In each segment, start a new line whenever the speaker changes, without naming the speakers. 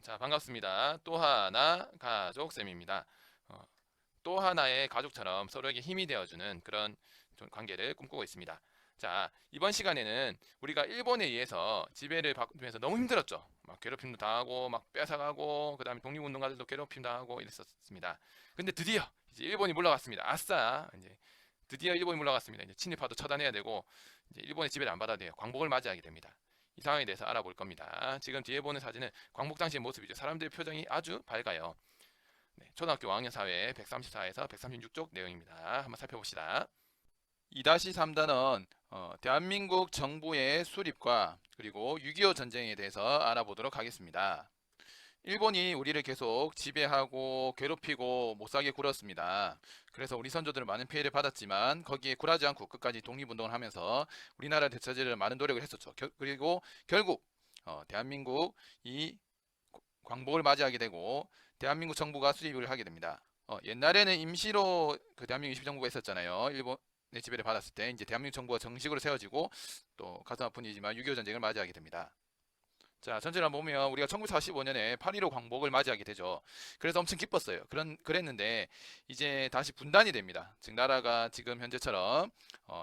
자, 반갑습니다. 또 하나 가족쌤입니다. 어, 또 하나의 가족처럼 서로에게 힘이 되어주는 그런 좀 관계를 꿈꾸고 있습니다. 자, 이번 시간에는 우리가 일본에 의해서 지배를 받으면서 너무 힘들었죠. 막 괴롭힘도 당하고, 막 뺏어가고, 그 다음에 독립운동가들도 괴롭힘 당하고 이랬었습니다. 근데 드디어 이제 일본이 물러갔습니다. 아싸! 이제 드디어 일본이 물러갔습니다. 이제 친일파도 처단해야 되고, 이제 일본의 지배를 안 받아야 돼요. 광복을 맞이하게 됩니다. 이 상황에 대해서 알아볼 겁니다. 지금 뒤에 보는 사진은 광복 당시의 모습이죠. 사람들의 표정이 아주 밝아요. 네, 초등학교 5학년 사회 134에서 136쪽 내용입니다. 한번 살펴봅시다. 2-3단원 대한민국 정부의 수립과 그리고 6.25 전쟁에 대해서 알아보도록 하겠습니다. 일본이 우리를 계속 지배하고 괴롭히고 못살게 굴었습니다. 그래서 우리 선조들은 많은 피해를 받았지만 거기에 굴하지 않고 끝까지 독립운동을 하면서 우리나라 되찾으려 많은 노력을 했었죠. 그리고 결국 대한민국 이 광복을 맞이하게 되고 대한민국 정부가 수립을 하게 됩니다. 옛날에는 임시로 그 대한민국 임시정부가 있었잖아요. 일본의 지배를 받았을 때 이제 대한민국 정부가 정식으로 세워지고 또 가슴 아픈 일이지만 6.25 전쟁을 맞이하게 됩니다. 자, 전체를 한번 보면 우리가 1945년에 8.15 광복을 맞이하게 되죠. 그래서 엄청 기뻤어요. 그랬는데 이제 다시 분단이 됩니다. 즉 나라가 지금 현재처럼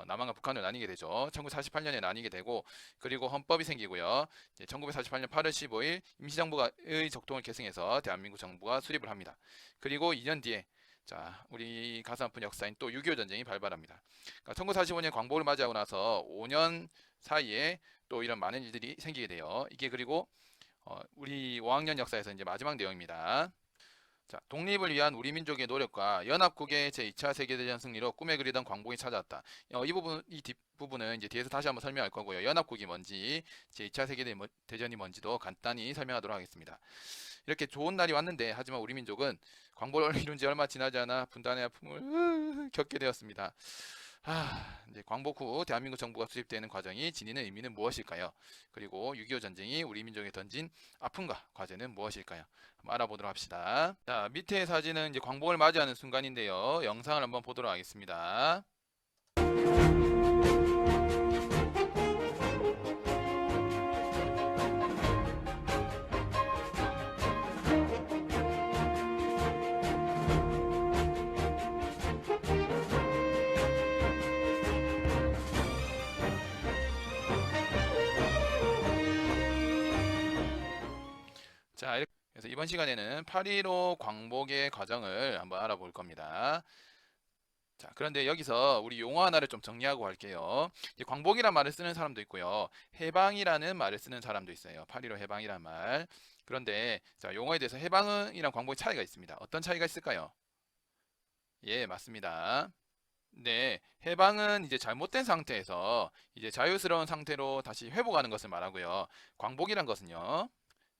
남한과 북한을 나뉘게 되죠. 1948년에 나뉘게 되고 그리고 헌법이 생기고요. 이제 1948년 8월 15일 임시정부의 적동을 계승해서 대한민국 정부가 수립을 합니다. 그리고 2년 뒤에 자, 우리 가슴 아픈 역사인 또 6.25 전쟁이 발발합니다. 그러니까 1945년 광복을 맞이하고 나서 5년 사이에 또 이런 많은 일들이 생기게 돼요. 이게 그리고 우리 5학년 역사에서 이제 마지막 내용입니다. 자, 독립을 위한 우리 민족의 노력과 연합국의 제2차 세계대전 승리로 꿈에 그리던 광복이 찾아왔다. 이 뒷부분은 이제 뒤에서 다시 한번 설명할 거고요. 연합국이 뭔지, 제2차 세계대전이 뭔지도 간단히 설명하도록 하겠습니다. 이렇게 좋은 날이 왔는데, 하지만 우리 민족은 광복을 이룬 지 얼마 지나지 않아 분단의 아픔을 겪게 되었습니다. 이제 광복 후 대한민국 정부가 수립되는 과정이 지니는 의미는 무엇일까요? 그리고 6.25 전쟁이 우리 민족에 던진 아픔과 과제는 무엇일까요? 한번 알아보도록 합시다. 자, 밑에 사진은 이제 광복을 맞이하는 순간인데요. 영상을 한번 보도록 하겠습니다. 자, 이렇게 해서 이번 시간에는 8.15 광복의 과정을 한번 알아볼 겁니다. 자, 그런데 여기서 우리 용어 하나를 좀 정리하고 갈게요. 이제 광복이란 말을 쓰는 사람도 있고요. 해방이라는 말을 쓰는 사람도 있어요. 8.15 해방이란 말. 그런데 자, 용어에 대해서 해방이랑 광복의 차이가 있습니다. 어떤 차이가 있을까요? 예, 맞습니다. 네, 해방은 이제 잘못된 상태에서 이제 자유스러운 상태로 다시 회복하는 것을 말하고요. 광복이란 것은요.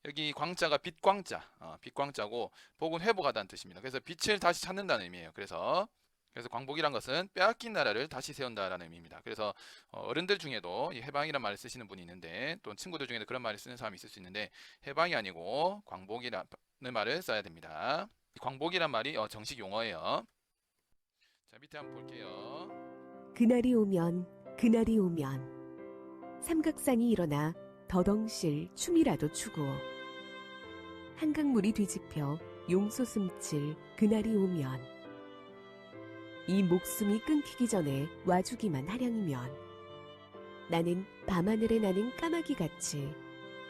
여기 광자가 빛광자, 빛광자고 복은 회복하다는 뜻입니다. 그래서 빛을 다시 찾는다는 의미예요. 그래서 광복이란 것은 빼앗긴 나라를 다시 세운다라는 의미입니다. 그래서 어른들 중에도 이 해방이란 말을 쓰시는 분이 있는데 또 친구들 중에도 그런 말을 쓰는 사람이 있을 수 있는데 해방이 아니고 광복이라는 말을 써야 됩니다. 광복이란 말이 정식 용어예요. 자, 밑에 한번 볼게요.
그날이 오면 그날이 오면 삼각산이 일어나 더덩실 춤이라도 추고 한강물이 뒤집혀 용소 숨칠 그날이 오면 이 목숨이 끊기기 전에 와주기만 하량이면 나는 밤하늘에 나는 까마귀같이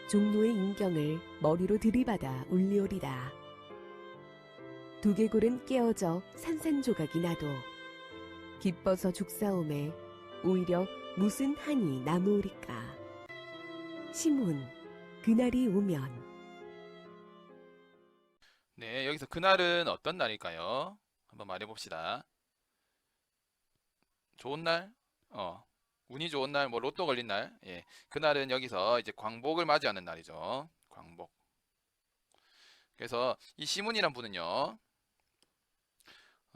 종로의 인경을 머리로 들이받아 울리오리라. 두개골은 깨어져 산산조각이 나도 기뻐서 죽사옴에 오히려 무슨 한이 남으리까. 시문 그날이 오면.
네, 여기서 그날은 어떤 날일까요? 한번 말해봅시다. 좋은 날? 운이 좋은 날, 뭐 로또 걸린 날. 예, 그날은 여기서 이제 광복을 맞이하는 날이죠. 광복. 그래서 이 시문이란 분은요.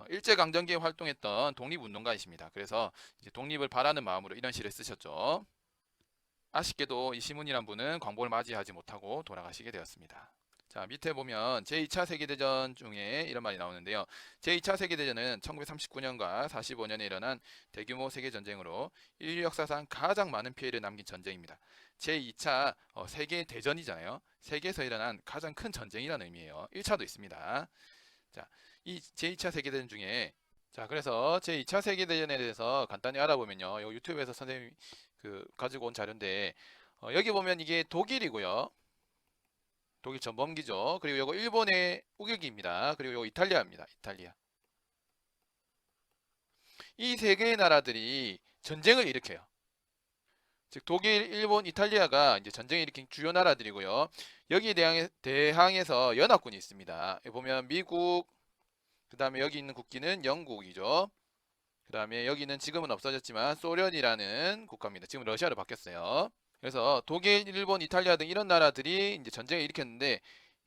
일제강점기에 활동했던 독립운동가이십니다. 그래서 이제 독립을 바라는 마음으로 이런 시를 쓰셨죠. 아쉽게도 이 시문이란 분은 광복을 맞이하지 못하고 돌아가시게 되었습니다. 자, 밑에 보면 제2차 세계대전 중에 이런 말이 나오는데요. 제2차 세계대전은 1939년과 45년에 일어난 대규모 세계전쟁으로 인류 역사상 가장 많은 피해를 남긴 전쟁입니다. 제2차 세계대전이잖아요. 세계에서 일어난 가장 큰 전쟁이라는 의미예요. 1차도 있습니다. 자, 이 제2차 세계대전 중에 그래서 제2차 세계대전에 대해서 간단히 알아보면요. 요 유튜브에서 선생님이 가지고 온 자료인데 여기 보면 이게 독일이고요. 독일 전범기죠. 그리고 이거 일본의 우길기입니다. 그리고 이거 이탈리아입니다. 이탈리아. 이 세 개의 나라들이 전쟁을 일으켜요. 즉 독일, 일본, 이탈리아가 이제 전쟁을 일으킨 주요 나라들이고요. 여기에 대항해서 연합군이 있습니다. 여기 보면 미국, 그 다음에 여기 있는 국기는 영국이죠. 그 다음에 여기는 지금은 없어졌지만 소련이라는 국가입니다. 지금 러시아로 바뀌었어요. 그래서 독일, 일본, 이탈리아 등 이런 나라들이 이제 전쟁을 일으켰는데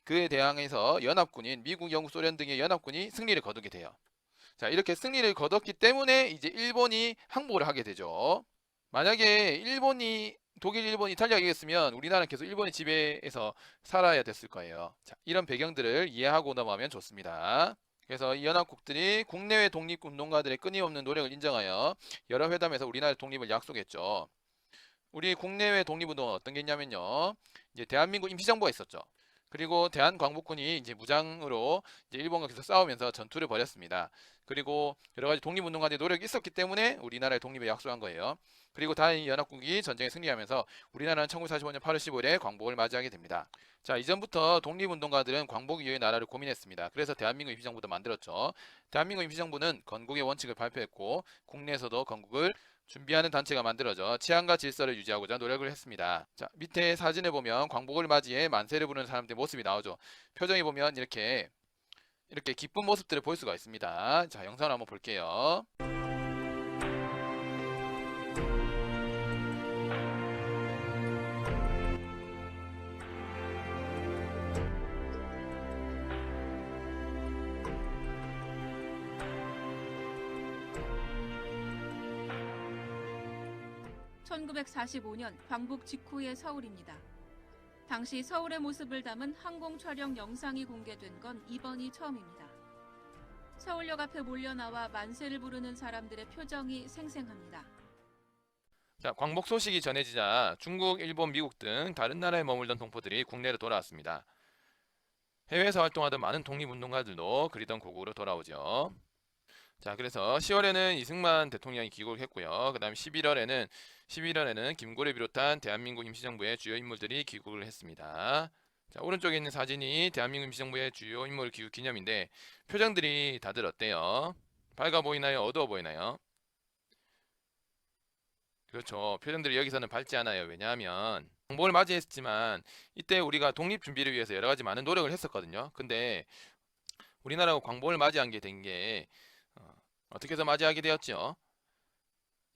그에 대항해서 연합군인 미국, 영국, 소련 등의 연합군이 승리를 거두게 돼요. 자, 이렇게 승리를 거뒀기 때문에 이제 일본이 항복을 하게 되죠. 만약에 독일, 일본, 이탈리아가 이겼으면 우리나라는 계속 일본의 지배에서 살아야 됐을 거예요. 자, 이런 배경들을 이해하고 넘어가면 좋습니다. 그래서 이 연합국들이 국내외 독립운동가들의 끊임없는 노력을 인정하여 여러 회담에서 우리나라의 독립을 약속했죠. 우리 국내외 독립운동은 어떤 게 있냐면요. 이제 대한민국 임시정부가 있었죠. 그리고 대한광복군이 이제 무장으로 이제 일본과 계속 싸우면서 전투를 벌였습니다. 그리고 여러 가지 독립운동가들의 노력이 있었기 때문에 우리나라의 독립을 약속한 거예요. 그리고 다른 연합국이 전쟁에 승리하면서 우리나라는 1945년 8월 15일에 광복을 맞이하게 됩니다. 자, 이전부터 독립운동가들은 광복 이후의 나라를 고민했습니다. 그래서 대한민국 임시정부도 만들었죠. 대한민국 임시정부는 건국의 원칙을 발표했고 국내에서도 건국을 준비하는 단체가 만들어져 치안과 질서를 유지하고자 노력을 했습니다. 자, 밑에 사진을 보면 광복을 맞이해 만세를 부르는 사람들의 모습이 나오죠. 표정이 보면 이렇게 기쁜 모습들을 볼 수가 있습니다. 자, 영상을 한번 볼게요.
1945년 광복 직후의 서울입니다. 당시 서울의 모습을 담은 항공 촬영 영상이 공개된 건 이번이 처음입니다. 서울역 앞에 몰려나와 만세를 부르는 사람들의 표정이 생생합니다.
자, 광복 소식이 전해지자 중국, 일본, 미국 등 다른 나라에 머물던 동포들이 국내로 돌아왔습니다. 해외에서 활동하던 많은 독립운동가들도 그리던 고국으로 돌아오죠. 자, 그래서 10월에는 이승만 대통령이 귀국을 했고요. 그 다음 11월에는 김구를 비롯한 대한민국 임시정부의 주요 인물들이 귀국을 했습니다. 자, 오른쪽에 있는 사진이 대한민국 임시정부의 주요 인물 귀국 기념인데 표정들이 다들 어때요? 밝아 보이나요? 어두워 보이나요? 그렇죠. 표정들이 여기서는 밝지 않아요. 왜냐하면 광복을 맞이했지만 이때 우리가 독립 준비를 위해서 여러 가지 많은 노력을 했었거든요. 근데 우리나라가 광복을 맞이한 게 된 게 어떻게 해서 맞이하게 되었죠?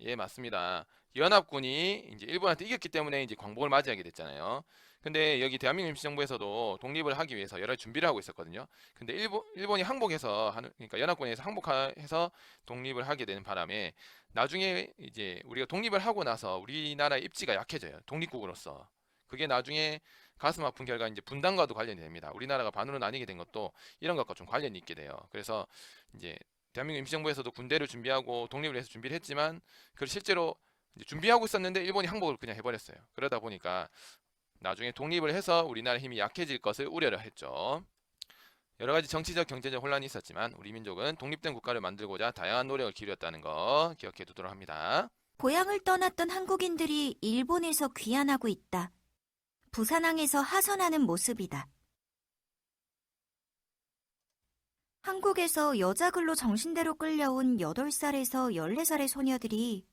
예, 맞습니다. 연합군이 이제 일본한테 이겼기 때문에 이제 광복을 맞이하게 됐잖아요. 근데 여기 대한민국 임시정부에서도 독립을 하기 위해서 여러 준비를 하고 있었거든요. 근데 일본이 그러니까 연합군에서 항복해서 독립을 하게 되는 바람에 나중에 이제 우리가 독립을 하고 나서 우리나라의 입지가 약해져요. 독립국으로서. 그게 나중에 가슴 아픈 결과 이제 분단과도 관련이 됩니다. 우리나라가 반으로 나뉘게 된 것도 이런 것과 좀 관련이 있게 돼요. 그래서 이제 대한민국 임시정부에서도 군대를 준비하고 독립을 해서 준비를 했지만 그걸 실제로 이제 준비하고 있었는데 일본이 항복을 그냥 해버렸어요. 그러다 보니까 나중에 독립을 해서 우리나라 힘이 약해질 것을 우려를 했죠. 여러 가지 정치적, 경제적 혼란이 있었지만 우리 민족은 독립된 국가를 만들고자 다양한 노력을 기울였다는 거 기억해 두도록 합니다.
고향을 떠났던 한국인들이 일본에서 귀환하고 있다. 부산항에서 하선하는 모습이다. 한국에서 여자근로 정신대로 끌려온 8살에서 14살의 소녀들이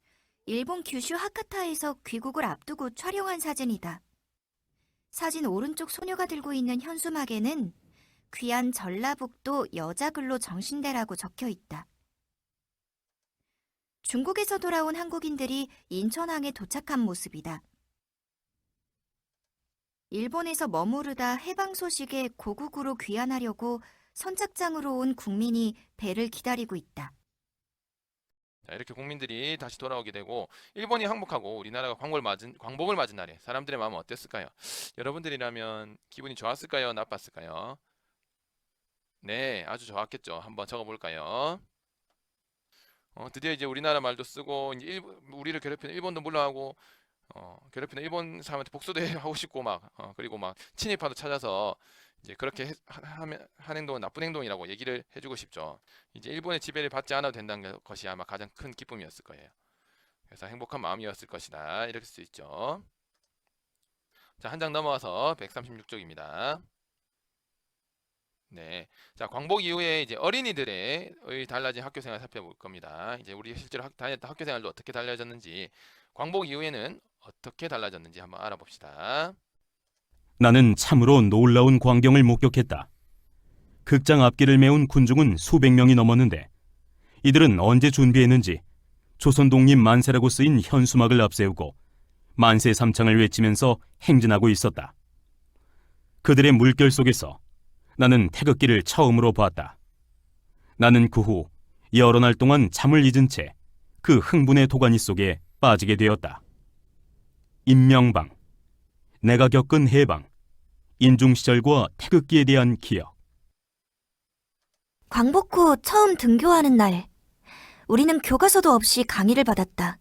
일본 규슈 하카타에서 귀국을 앞두고 촬영한 사진이다. 사진 오른쪽 소녀가 들고 있는 현수막에는 귀한 전라북도 여자근로 정신대라고 적혀 있다. 중국에서 돌아온 한국인들이 인천항에 도착한 모습이다. 일본에서 머무르다 해방 소식에 고국으로 귀환하려고 선착장으로 온 국민이 배를 기다리고 있다.
자, 이렇게 국민들이 다시 돌아오게 되고 일본이 항복하고 우리나라가 광복을 맞은 날에 사람들의 마음은 어땠을까요? 여러분들이라면 기분이 좋았을까요? 나빴을까요? 네, 아주 좋았겠죠. 한번 적어볼까요? 드디어 이제 우리나라 말도 쓰고 이제 우리를 괴롭히는 일본도 물러가고 괴롭히는 일본 사람한테 복수도 하고 싶고 막 그리고 막 친일파도 찾아서 이제 그렇게 한 행동은 나쁜 행동이라고 얘기를 해주고 싶죠. 이제 일본의 지배를 받지 않아도 된다는 것이 아마 가장 큰 기쁨이었을 거예요. 그래서 행복한 마음이었을 것이다. 이럴 수 있죠. 자, 한 장 넘어와서 136쪽입니다. 네. 자, 광복 이후에 이제 어린이들의 달라진 학교 생활 살펴볼 겁니다. 이제 우리 실제로 다녔던 학교 생활도 어떻게 달라졌는지, 광복 이후에는 어떻게 달라졌는지 한번 알아봅시다.
나는 참으로 놀라운 광경을 목격했다. 극장 앞길을 메운 군중은 수백 명이 넘었는데 이들은 언제 준비했는지 조선 독립 만세라고 쓰인 현수막을 앞세우고 만세 삼창을 외치면서 행진하고 있었다. 그들의 물결 속에서 나는 태극기를 처음으로 보았다. 나는 그 후 여러 날 동안 잠을 잊은 채 그 흥분의 도가니 속에 빠지게 되었다. 임명방, 내가 겪은 해방, 인중시절과 태극기에 대한 기억.
광복 후 처음 등교하는 날, 우리는 교과서도 없이 강의를 받았다.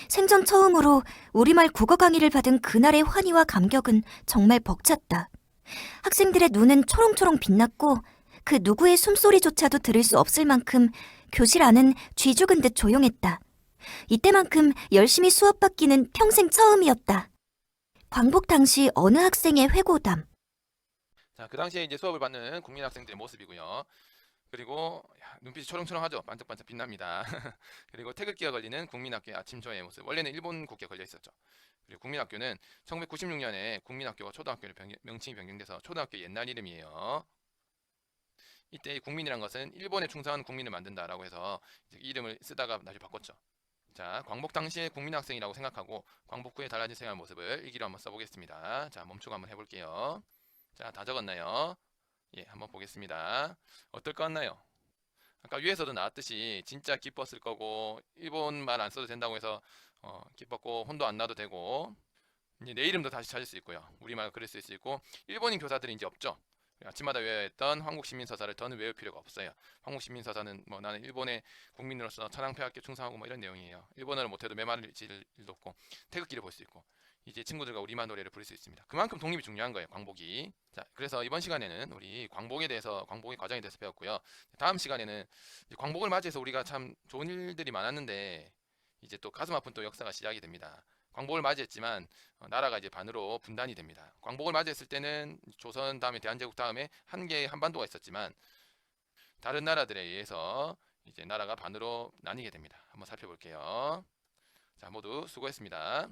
생전 처음으로 우리말 국어 강의를 받은 그날의 환희와 감격은 정말 벅찼다. 학생들의 눈은 초롱초롱 빛났고 그 누구의 숨소리조차도 들을 수 없을 만큼 교실 안은 쥐 죽은 듯 조용했다. 이때만큼 열심히 수업 받기는 평생 처음이었다. 광복 당시 어느 학생의 회고담.
자, 그 당시에 이제 수업을 받는 국민 학생들의 모습이고요. 그리고 눈빛이 초롱초롱하죠. 반짝반짝 빛납니다. 그리고 태극기가 걸리는 국민학교의 아침 조회의 모습. 원래는 일본 국기가 걸려 있었죠. 그리고 국민학교는 1996년에 국민학교가 초등학교로 명칭이 변경돼서 초등학교 옛날 이름이에요. 이때 이 국민이란 것은 일본에 충성한 국민을 만든다라고 해서 이름을 쓰다가 나중에 바꿨죠. 자, 광복 당시의 국민학생이라고 생각하고 광복 후에 달라진 생활 모습을 일기로 한번 써보겠습니다. 자, 멈추고 한번 해볼게요. 자, 다 적었나요? 예, 한번 보겠습니다. 어떨 것 같나요? 아까 위에서도 나왔듯이 진짜 기뻤을 거고 일본 말 안 써도 된다고 해서 기뻤고 혼도 안 나도 되고 이제 내 이름도 다시 찾을 수 있고요. 우리말 글을 쓸 수 있고 일본인 교사들이 이제 없죠. 아침마다 외워야 했던 한국시민서사를 더는 외울 필요가 없어요. 한국시민서사는 뭐 나는 일본의 국민으로서 천황폐하께 충성하고 뭐 이런 내용이에요. 일본어를 못해도 메모를 질 일도 없고 태극기를 볼 수 있고 이제 친구들과 우리말 노래를 부를 수 있습니다. 그만큼 독립이 중요한 거예요. 광복이. 자, 그래서 이번 시간에는 우리 광복에 대해서 광복의 과정에 대해서 배웠고요. 다음 시간에는 광복을 맞이해서 우리가 참 좋은 일들이 많았는데 이제 또 가슴 아픈 또 역사가 시작이 됩니다. 광복을 맞이했지만 나라가 이제 반으로 분단이 됩니다. 광복을 맞이했을 때는 조선 다음에 대한제국 다음에 한 개의 한반도가 있었지만 다른 나라들에 의해서 이제 나라가 반으로 나뉘게 됩니다. 한번 살펴볼게요. 자, 모두 수고했습니다.